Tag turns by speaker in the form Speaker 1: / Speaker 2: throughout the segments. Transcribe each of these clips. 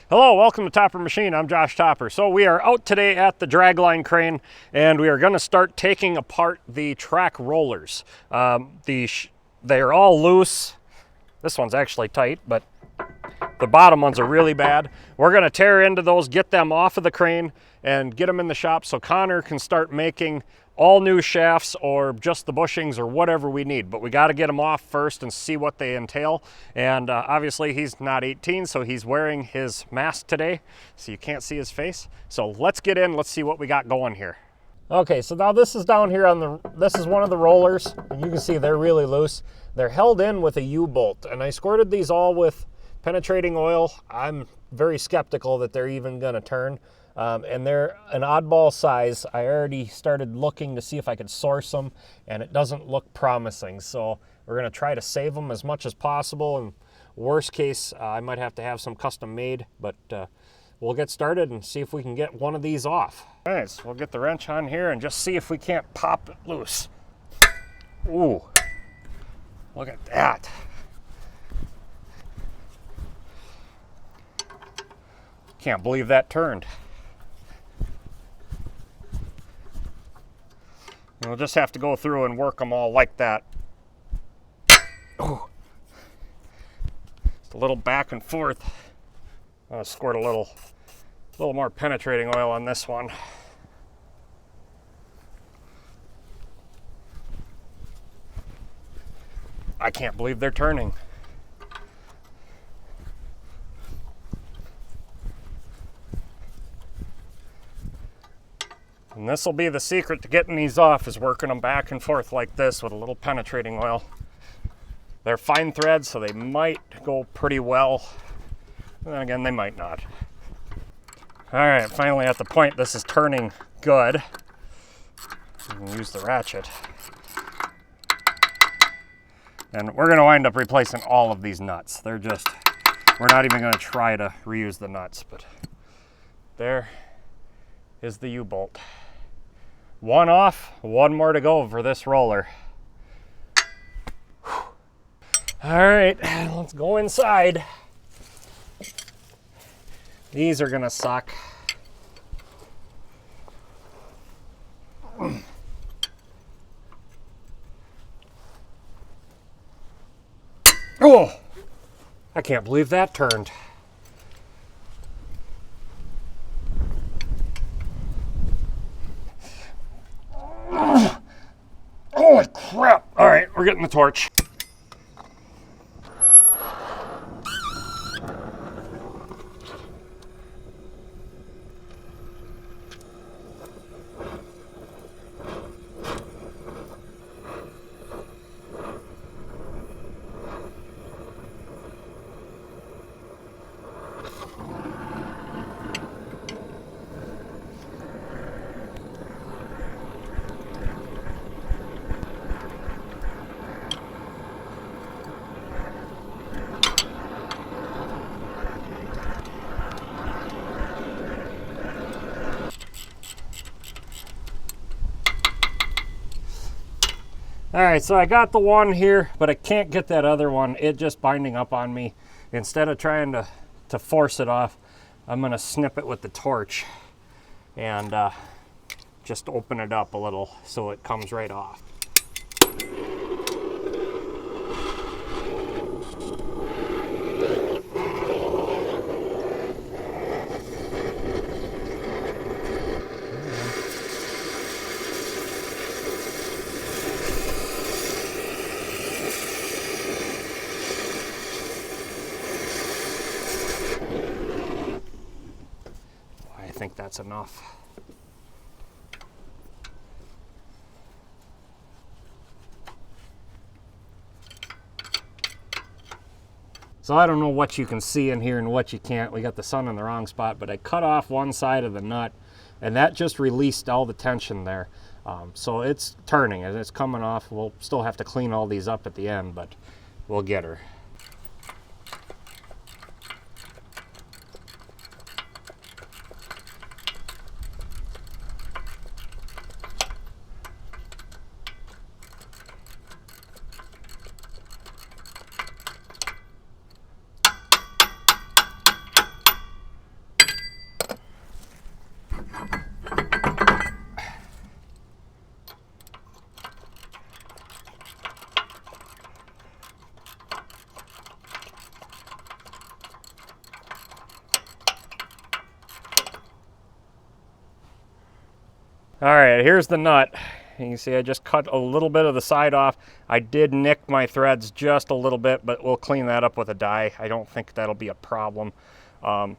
Speaker 1: Hello, welcome to Topper Machine. I'm Josh Topper. So we are out today at the Dragline crane, and we are going to start taking apart the track rollers. They're all loose. This one's actually tight, but the bottom ones are really bad. We're going to tear into those, get them off of the crane, and get them in the shop so Connor can start making all new shafts or just the bushings or whatever we need. But we got to get them off first and see what they entail. And obviously he's not 18, so he's wearing his mask today, so you can't see his face. So let's get in, let's see what we got going here. Okay, so now this is down here on this is one of the rollers, and you can see they're really loose. They're held in with a U-bolt, and I squirted these all with penetrating oil. I'm very skeptical that they're even gonna turn. And they're an oddball size. I already started looking to see if I could source them, and it doesn't look promising. So we're gonna try to save them as much as possible. And worst case, I might have to have some custom made, but we'll get started and see if we can get one of these off. All right, so we'll get the wrench on here and just see if we can't pop it loose. Ooh, look at that. Can't believe that turned. We'll just have to go through and work them all like that. Oh, just a little back and forth. I'll squirt a little more penetrating oil on this one. I can't believe they're turning. And this will be the secret to getting these off, is working them back and forth like this with a little penetrating oil. They're fine threads, so they might go pretty well. And then again, they might not. All right, finally at the point this is turning good. You can use the ratchet. And we're gonna wind up replacing all of these nuts. We're not even gonna try to reuse the nuts, but there is the U-bolt. One off, one more to go for this roller. All right, let's go inside. These are gonna suck. Oh, I can't believe that turned. Holy crap! All right, we're getting the torch. All right, so I got the one here, but I can't get that other one. It's just binding up on me. Instead of trying to force it off, I'm gonna snip it with the torch and just open it up a little so it comes right off. I think that's enough. So I don't know what you can see in here and what you can't. We got the sun in the wrong spot, but I cut off one side of the nut, and that just released all the tension there. So it's turning and it's coming off. We'll still have to clean all these up at the end, but we'll get her. All right, here's the nut. You can see I just cut a little bit of the side off. I did nick my threads just a little bit, but we'll clean that up with a die. I don't think that'll be a problem. I'm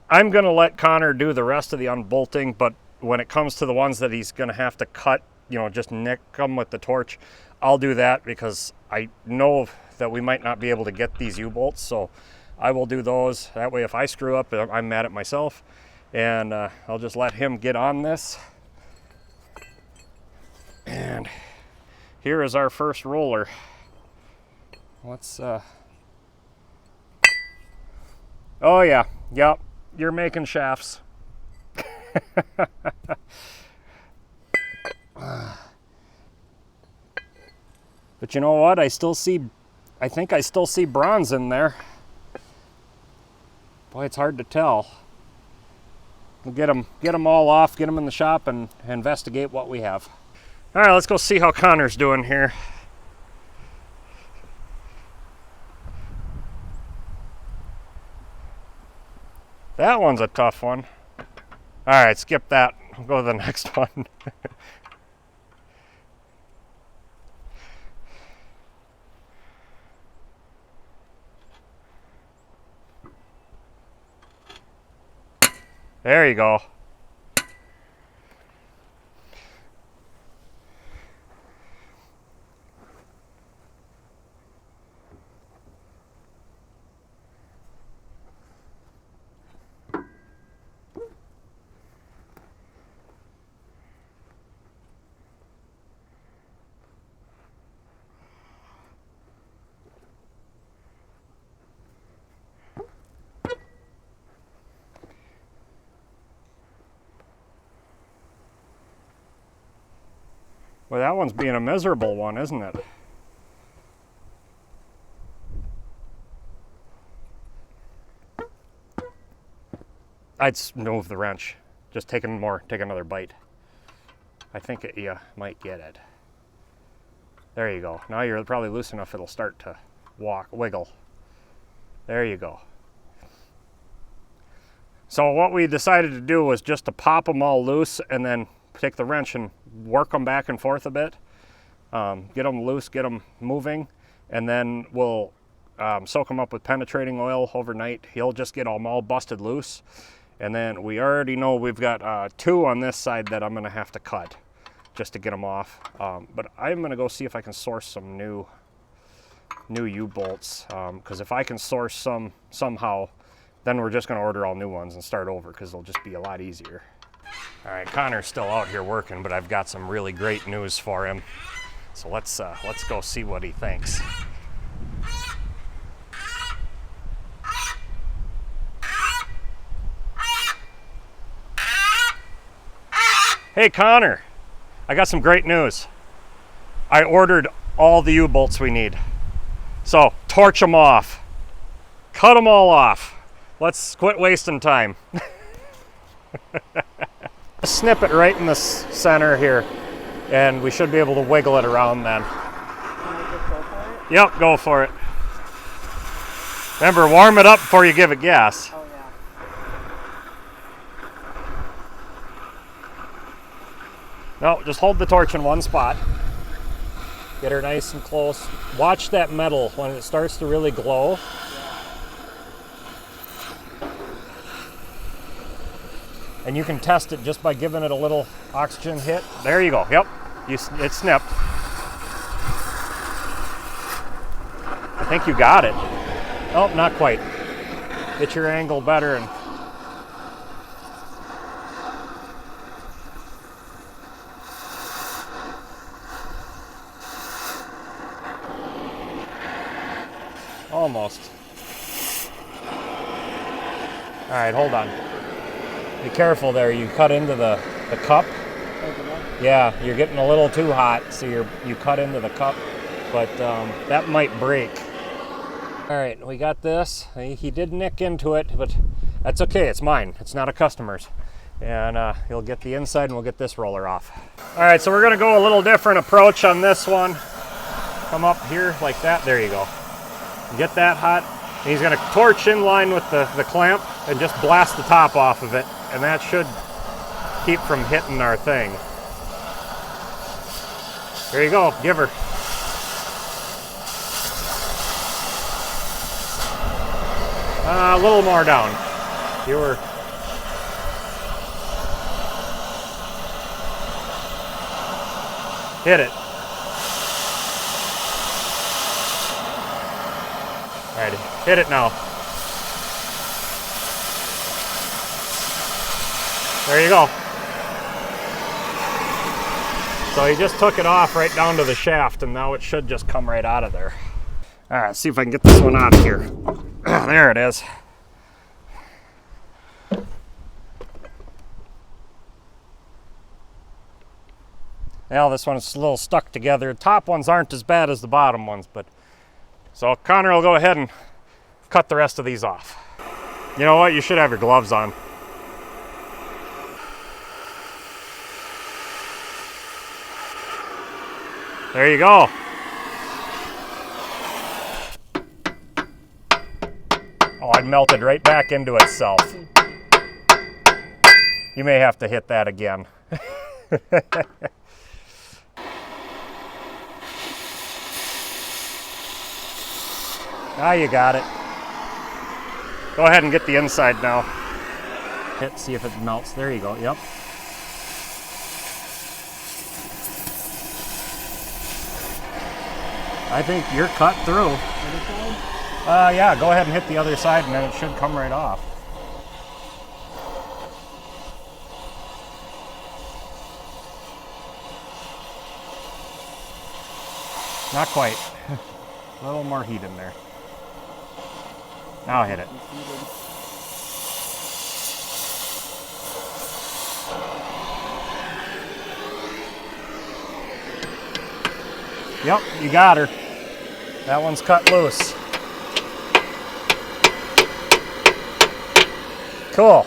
Speaker 1: gonna let Connor do the rest of the unbolting, but when it comes to the ones that he's gonna have to cut, you know, just nick them with the torch, I'll do that because I know that we might not be able to get these U-bolts, so I will do those. That way if I screw up, I'm mad at myself, and I'll just let him get on this. And here is our first roller. Let's, oh yeah, yep, you're making shafts. But you know what, I think I still see bronze in there. Boy, it's hard to tell. We'll get them all off, get them in the shop, and investigate what we have. All right, let's go see how Connor's doing here. That one's a tough one. All right, skip that. We'll go to the next one. There you go. Well, that one's being a miserable one, isn't it? I'd move the wrench. Just take another bite. I think you might get it. There you go. Now you're probably loose enough it'll start to wiggle. There you go. So what we decided to do was just to pop them all loose and then take the wrench and work them back and forth a bit. Get them loose, get them moving, and then we'll soak them up with penetrating oil overnight. He'll just get them all busted loose. And then we already know we've got 2 on this side that I'm gonna have to cut just to get them off. But I'm gonna go see if I can source some new U-bolts, because if I can source some somehow, then we're just gonna order all new ones and start over because it'll just be a lot easier. All right, Connor's still out here working, but I've got some really great news for him. So let's go see what he thinks. Hey Connor, I got some great news. I ordered all the U-bolts we need. So torch them off. Cut them all off. Let's quit wasting time. Snip it right in the center here, and we should be able to wiggle it around then.
Speaker 2: Can I just go for it?
Speaker 1: Yep, go for it. Remember, warm it up before you give it gas.
Speaker 2: Oh yeah.
Speaker 1: No, just hold the torch in one spot. Get her nice and close. Watch that metal when it starts to really glow. And you can test it just by giving it a little oxygen hit. There you go. Yep, it snipped. I think you got it. Oh, not quite. Get your angle better and almost. All right, hold on. Be careful there, you cut into the cup. Yeah, you're getting a little too hot, so you cut into the cup, but that might break. All right, we got this. He did nick into it, but that's okay, it's mine. It's not a customer's. And you'll get the inside and we'll get this roller off. All right, so we're gonna go a little different approach on this one. Come up here like that, there you go. Get that hot. And he's gonna torch in line with the clamp and just blast the top off of it. And that should keep from hitting our thing. There you go, give her. A little more down. You were. Hit it. All right, hit it now. There you go. So he just took it off right down to the shaft, and now it should just come right out of there. All right, let's see if I can get this one out of here. There it is. Now this one's a little stuck together. The top ones aren't as bad as the bottom ones, but so Connor will go ahead and cut the rest of these off. You know what? You should have your gloves on. There you go. Oh, it melted right back into itself. You may have to hit that again. Now you got it. Go ahead and get the inside now. Hit, see if it melts. There you go. Yep. I think you're cut through. Yeah, go ahead and hit the other side and then it should come right off. Not quite. A little more heat in there. Now hit it. Yep, you got her. That one's cut loose. Cool. All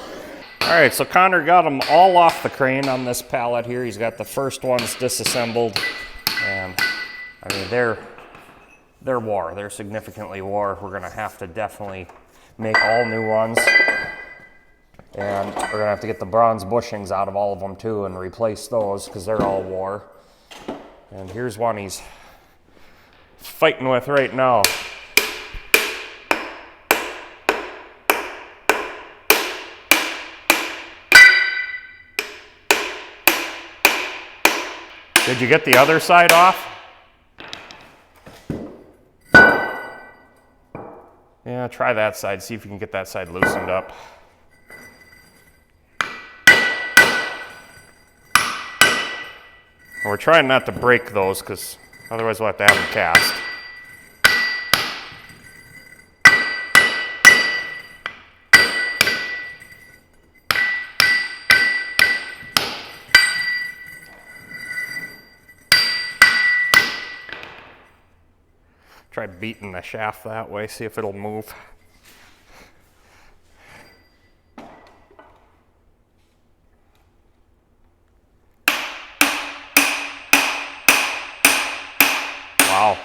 Speaker 1: right, so Connor got them all off the crane on this pallet here. He's got the first ones disassembled, and I mean they're wore. They're significantly wore. We're gonna have to definitely make all new ones, and we're gonna have to get the bronze bushings out of all of them too and replace those because they're all wore. And here's one he's fighting with right now. Did you get the other side off? Yeah, try that side, see if you can get that side loosened up. And we're trying not to break those because otherwise we'll have to have them cast. Try beating the shaft that way, see if it'll move. Wow.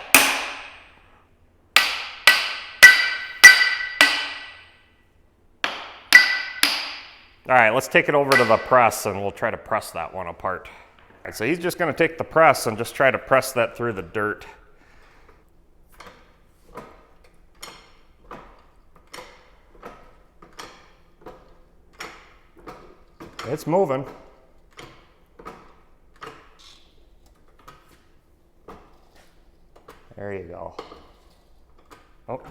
Speaker 1: All right, let's take it over to the press and we'll try to press that one apart. All right, so he's just gonna take the press and just try to press that through the dirt. It's moving. There you go. Oh.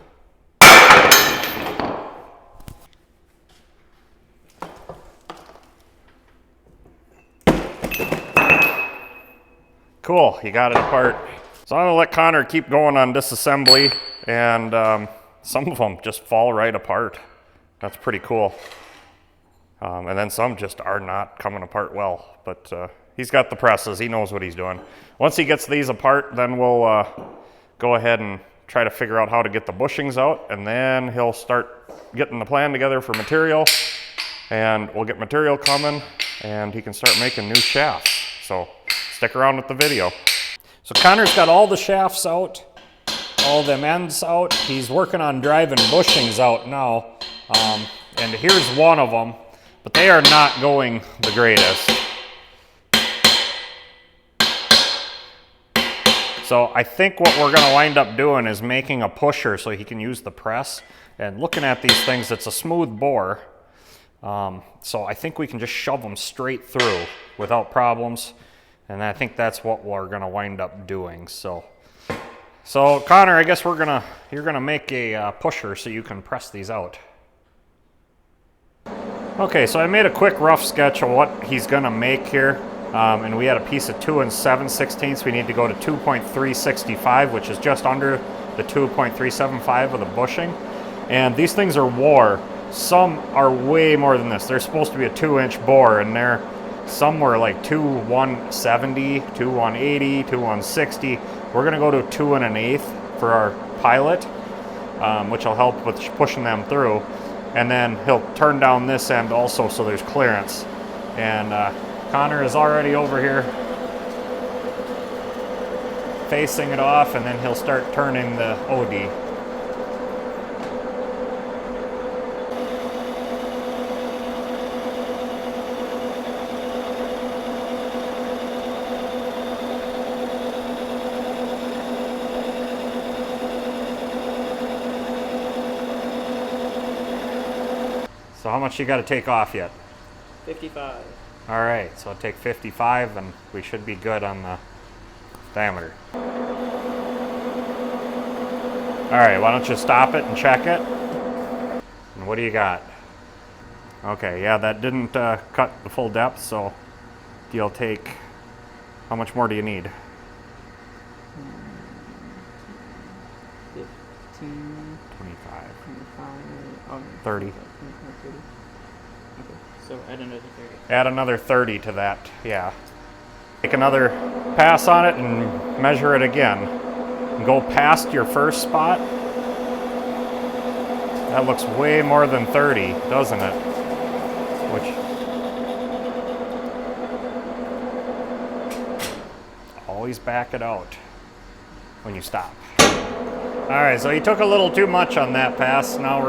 Speaker 1: Cool, you got it apart. So I'm gonna let Connor keep going on disassembly, and some of them just fall right apart. That's pretty cool. And then some just are not coming apart well, but he's got the presses, he knows what he's doing. Once he gets these apart, then we'll go ahead and try to figure out how to get the bushings out, and then he'll start getting the plan together for material, and we'll get material coming, and he can start making new shafts. So stick around with the video. So Connor's got all the shafts out, all them ends out. He's working on driving bushings out now, and here's one of them. but they are not going the greatest. So I think what we're going to wind up doing is making a pusher so he can use the press. And looking at these things, it's a smooth bore. So I think we can just shove them straight through without problems. And I think that's what we're going to wind up doing. So Connor, I guess you're going to make a pusher so you can press these out. Okay, so I made a quick rough sketch of what he's going to make here. And we had a piece of 2 7/16. We need to go to 2.365, which is just under the 2.375 of the bushing. And these things are war. Some are way more than this. They're supposed to be a 2-inch bore, and some were like 2.170, 2.180, 2.160. We're going to go to 2 1/8 for our pilot, which will help with pushing them through. And then he'll turn down this end also so there's clearance. And Connor is already over here facing it off, and then he'll start turning the OD. So how much you got to take off yet?
Speaker 2: 55.
Speaker 1: All right, so I'll take 55 and we should be good on the diameter. All right, why don't you stop it and check it? And what do you got? Okay, yeah, that didn't cut the full depth, so you'll take, how much more do you need?
Speaker 2: 15,
Speaker 1: 25,
Speaker 2: 25,
Speaker 1: 30.
Speaker 2: 30. Okay, so add another 30.
Speaker 1: Add another 30 to that, yeah. Take another pass on it and measure it again. And go past your first spot. That looks way more than 30, doesn't it? Always back it out when you stop. All right, so he took a little too much on that pass. Now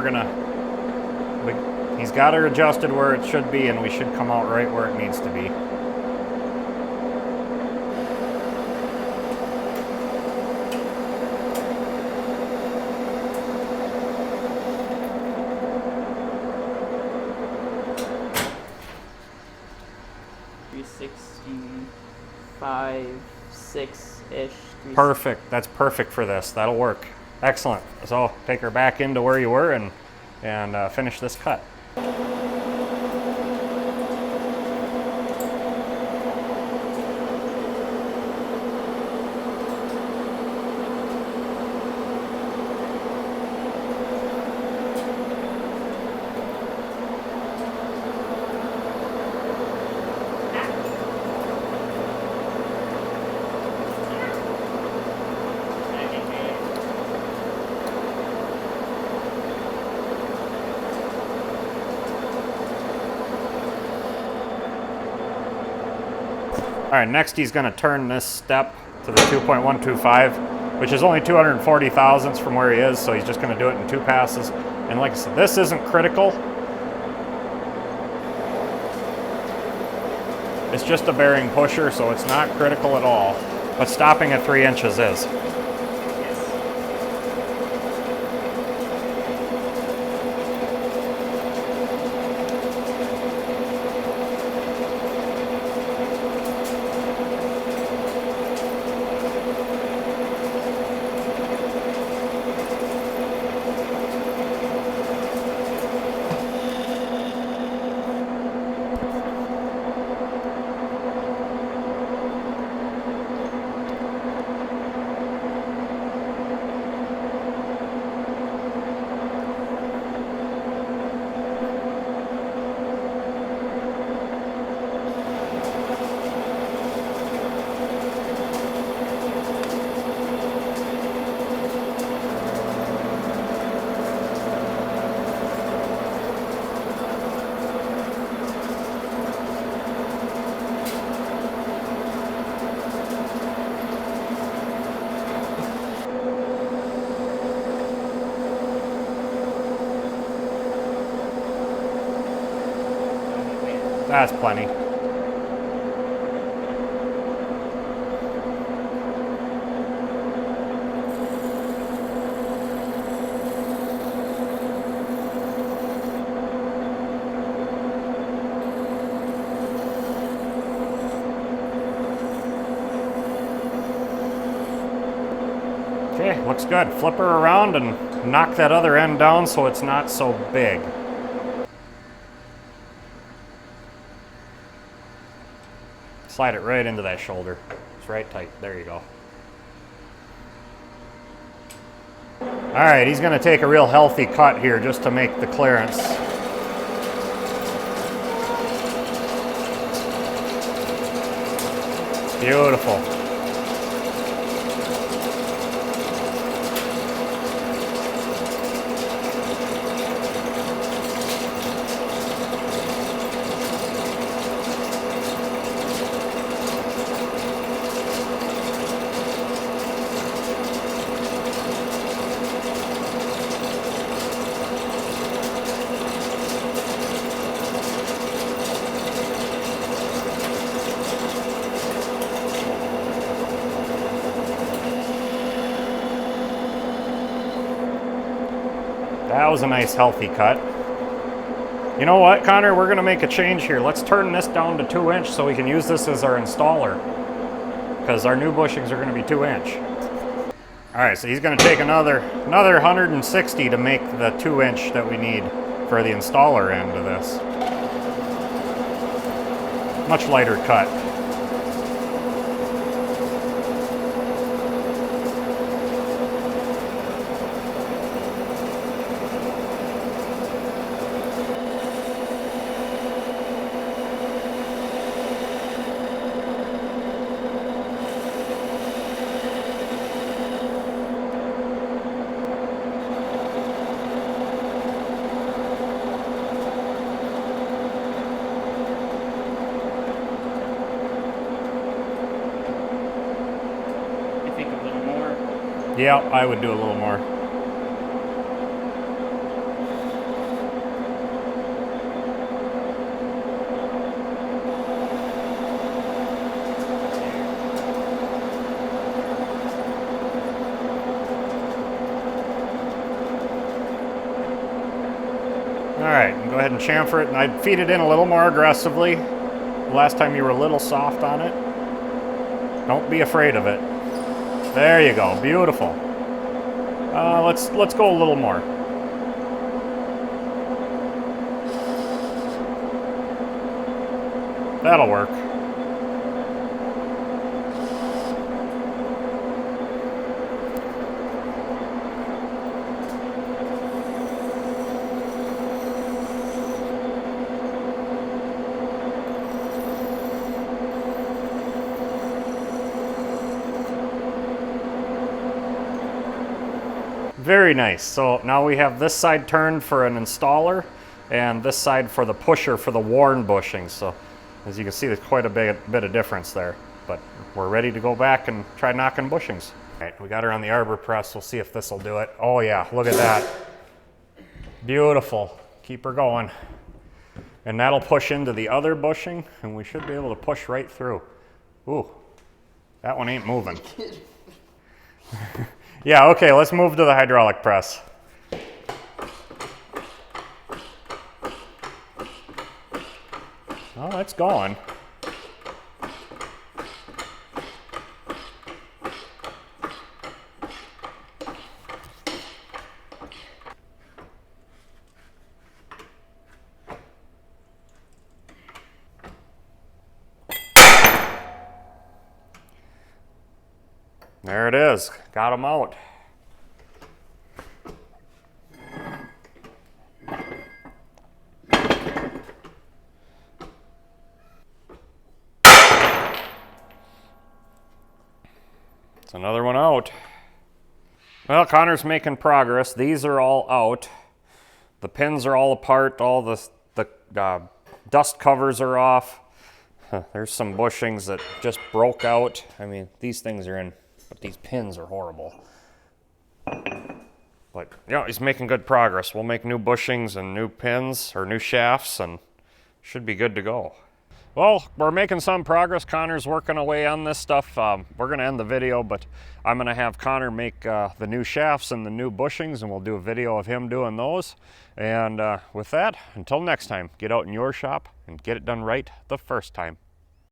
Speaker 1: he's got it adjusted where it should be, and we should come out right where it needs to be.
Speaker 2: Five, 6-ish.
Speaker 1: Perfect. That's perfect for this. That'll work. Excellent. So take her back into where you were and finish this cut. All right, next he's going to turn this step to the 2.125, which is only 240 thousandths from where he is, so he's just going to do it in 2 passes. And like I said, this isn't critical. It's just a bearing pusher, so it's not critical at all. But stopping at 3 inches is. That's plenty. Okay, looks good. Flip her around and knock that other end down so it's not so big. Slide it right into that shoulder. It's right tight. There you go. All right, he's going to take a real healthy cut here just to make the clearance. Beautiful. That was a nice healthy cut. You know what, Connor? We're going to make a change here. Let's turn this down to 2" so we can use this as our installer. Because our new bushings are going to be 2". All right, so he's going to take another 160 to make the 2" that we need for the installer end of this. Much lighter cut. Yeah, I would do a little more. All right, go ahead and chamfer it, and I'd feed it in a little more aggressively. Last time you were a little soft on it. Don't be afraid of it. There you go, beautiful. Let's go a little more. That'll work. Very nice. So now we have this side turned for an installer and this side for the pusher for the worn bushings. So as you can see, there's quite a bit of difference there, but we're ready to go back and try knocking bushings. All right, we got her on the arbor press. We'll see if this will do it. Oh yeah, look at that. Beautiful. Keep her going. And that'll push into the other bushing and we should be able to push right through. Ooh, that one ain't moving. Yeah, okay, let's move to the hydraulic press. Oh, it's going. There it is. Got them out. It's another one out. Well, Connor's making progress. These are all out. The pins are all apart. All the dust covers are off. There's some bushings that just broke out. I mean, these things are in, but these pins are horrible. But yeah, he's making good progress. We'll make new bushings and new pins or new shafts and should be good to go. Well, we're making some progress. Connor's working away on this stuff. We're gonna end the video, but I'm gonna have Connor make the new shafts and the new bushings, and we'll do a video of him doing those. And with that, until next time, get out in your shop and get it done right the first time.